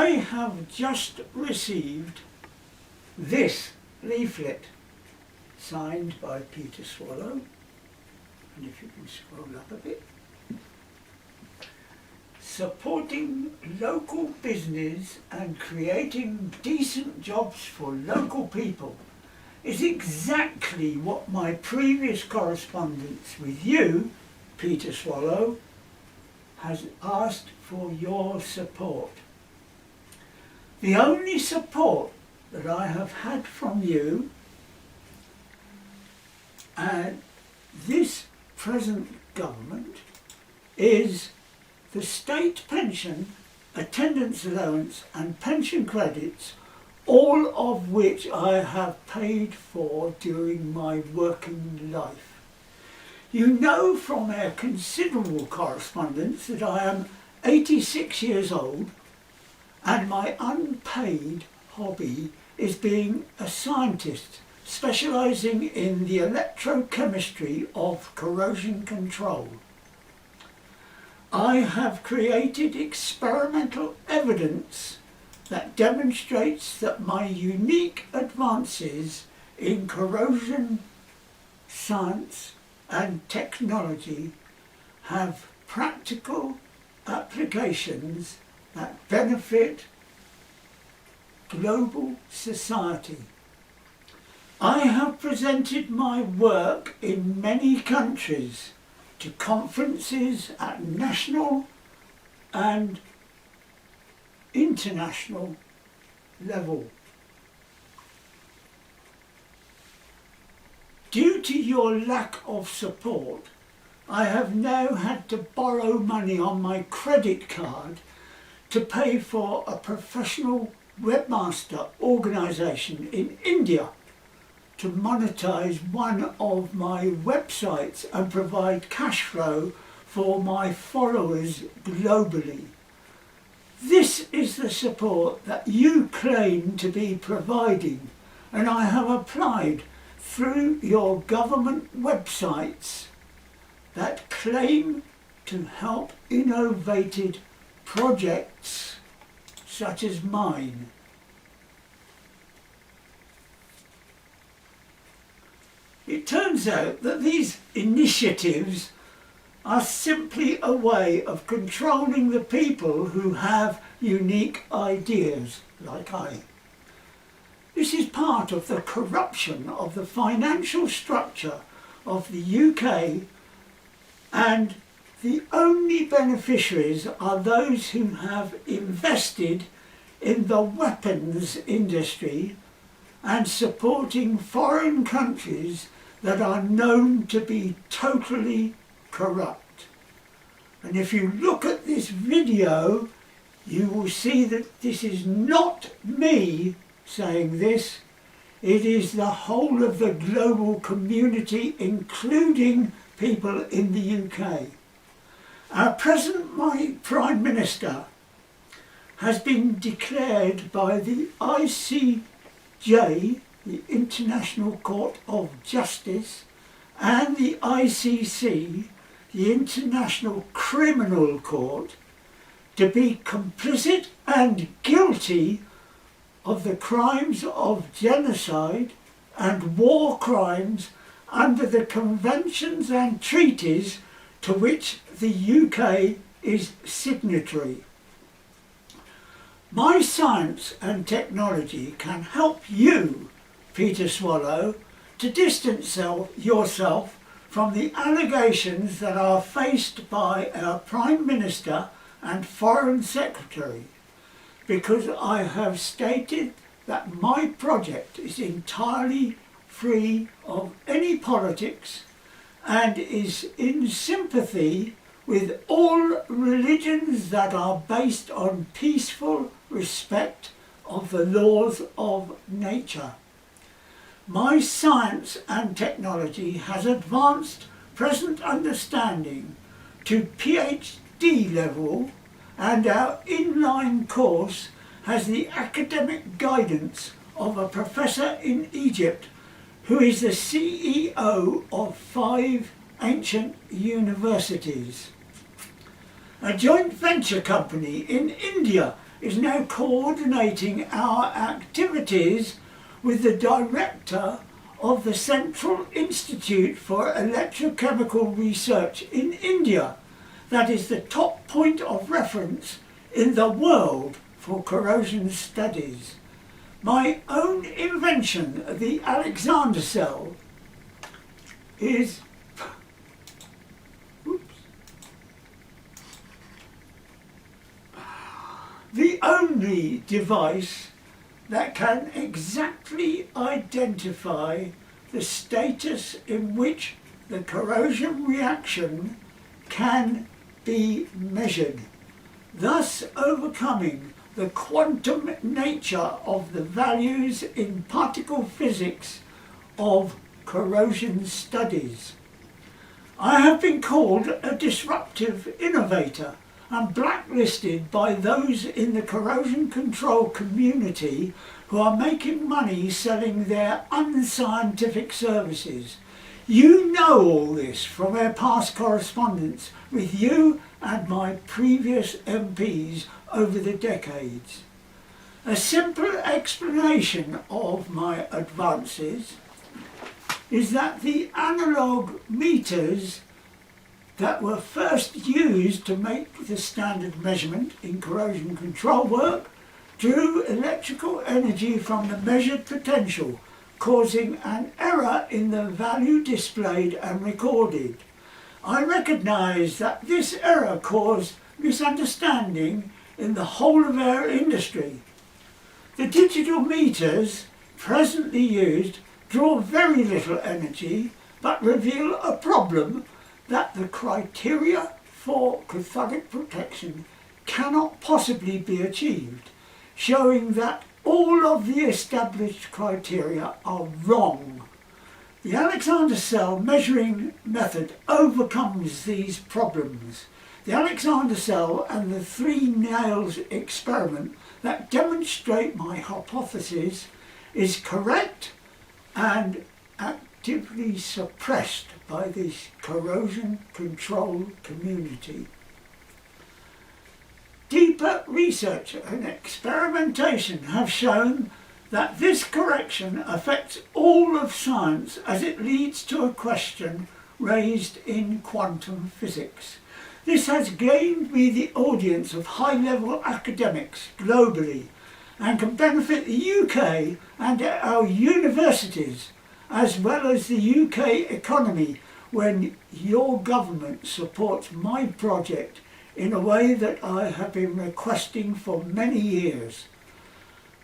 I have just received this leaflet signed by Peter Swallow, and if you can scroll up a bit. Supporting local business and creating decent jobs for local people is exactly what my previous correspondence with you, Peter Swallow, has asked for your support. The only support that I have had from you and this present government is the state pension, attendance allowance and pension credits, all of which I have paid for during my working life. You know from our considerable correspondence that I am 86 years old and my unpaid hobby is being a scientist specialising in the electrochemistry of corrosion control. I have created experimental evidence that demonstrates that my unique advances in corrosion science and technology have practical applications that benefit global society. I have presented my work in many countries to conferences at national and international level. Due to your lack of support, I have now had to borrow money on my credit card to pay for a professional webmaster organisation in India to monetize one of my websites and provide cash flow for my followers globally. This is the support that you claim to be providing, and I have applied through your government websites that claim to help innovative projects such as mine. It turns out that these initiatives are simply a way of controlling the people who have unique ideas, like I. This is part of the corruption of the financial structure of the UK, and the only beneficiaries are those who have invested in the weapons industry and supporting foreign countries that are known to be totally corrupt. And if you look at this video, you will see that this is not me saying this. It is the whole of the global community, including people in the UK. Our present Prime Minister has been declared by the ICJ, the International Court of Justice, and the ICC, the International Criminal Court, to be complicit and guilty of the crimes of genocide and war crimes under the conventions and treaties to which the UK is signatory. My science and technology can help you, Peter Swallow, to distance yourself from the allegations that are faced by our Prime Minister and Foreign Secretary, because I have stated that my project is entirely free of any politics and is in sympathy with all religions that are based on peaceful respect of the laws of nature. My science and technology has advanced present understanding to PhD level, and our inline course has the academic guidance of a professor in Egypt who is the CEO of 5 ancient universities. A joint venture company in India is now coordinating our activities with the director of the Central Institute for Electrochemical Research in India. That is the top point of reference in the world for corrosion studies. My own invention, the Alexander cell, is the only device that can exactly identify the status in which the corrosion reaction can be measured, thus overcoming the quantum nature of the values in particle physics of corrosion studies. I have been called a disruptive innovator and blacklisted by those in the corrosion control community who are making money selling their unscientific services. You know all this from our past correspondence with you and my previous MPs over the decades. A simple explanation of my advances is that the analogue meters that were first used to make the standard measurement in corrosion control work drew electrical energy from the measured potential, causing an error in the value displayed and recorded. I recognise that this error caused misunderstanding in the whole of our industry. The digital meters presently used draw very little energy but reveal a problem that the criteria for cathodic protection cannot possibly be achieved, showing that all of the established criteria are wrong. The Alexander cell measuring method overcomes these problems. The Alexander cell and the 3 nails experiment that demonstrate my hypothesis is correct and actively suppressed by this corrosion control community. Deeper research and experimentation have shown that this correction affects all of science as it leads to a question raised in quantum physics. This has gained me the audience of high-level academics globally and can benefit the UK and our universities as well as the UK economy when your government supports my project in a way that I have been requesting for many years.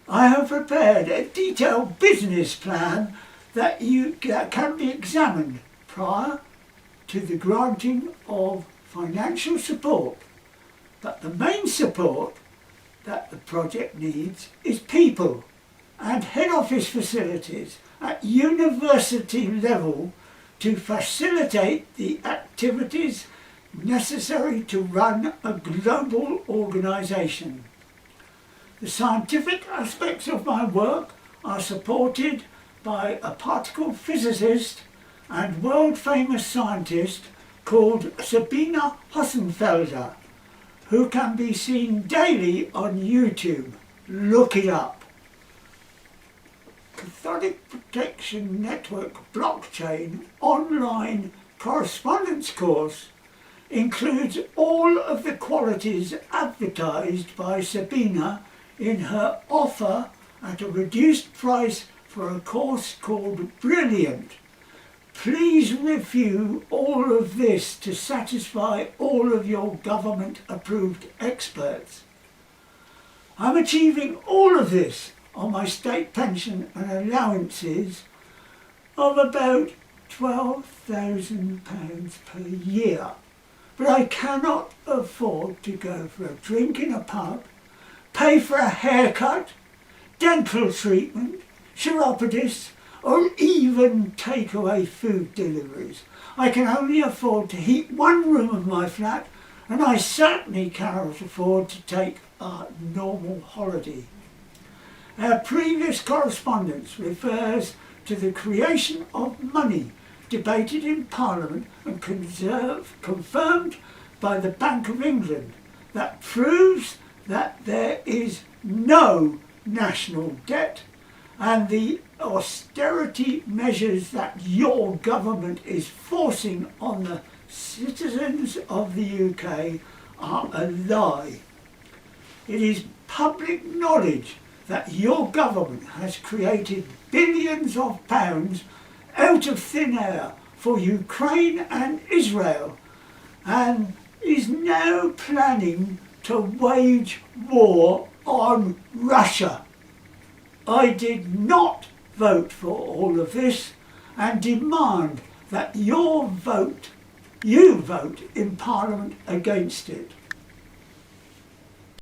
I have prepared a detailed business plan that can be examined prior to the granting of financial support, but the main support that the project needs is people and head office facilities at university level to facilitate the activities necessary to run a global organisation. The scientific aspects of my work are supported by a particle physicist and world-famous scientist called Sabina Hossenfelder, who can be seen daily on YouTube. Look it up. Cathodic Protection Network Blockchain online correspondence course includes all of the qualities advertised by Sabina in her offer at a reduced price for a course called Brilliant. Please review all of this to satisfy all of your government-approved experts. I'm achieving all of this on my state pension and allowances of about £12,000 per year. But I cannot afford to go for a drink in a pub, pay for a haircut, dental treatment, chiropodists, or even takeaway food deliveries. I can only afford to heat one room of my flat, and I certainly cannot afford to take a normal holiday. Our previous correspondence refers to the creation of money debated in Parliament and confirmed by the Bank of England that proves that there is no national debt, and the austerity measures that your government is forcing on the citizens of the UK are a lie. It is public knowledge that your government has created billions of pounds out of thin air for Ukraine and Israel, and is now planning to wage war on Russia. I did not vote for all of this and demand that you vote in Parliament against it.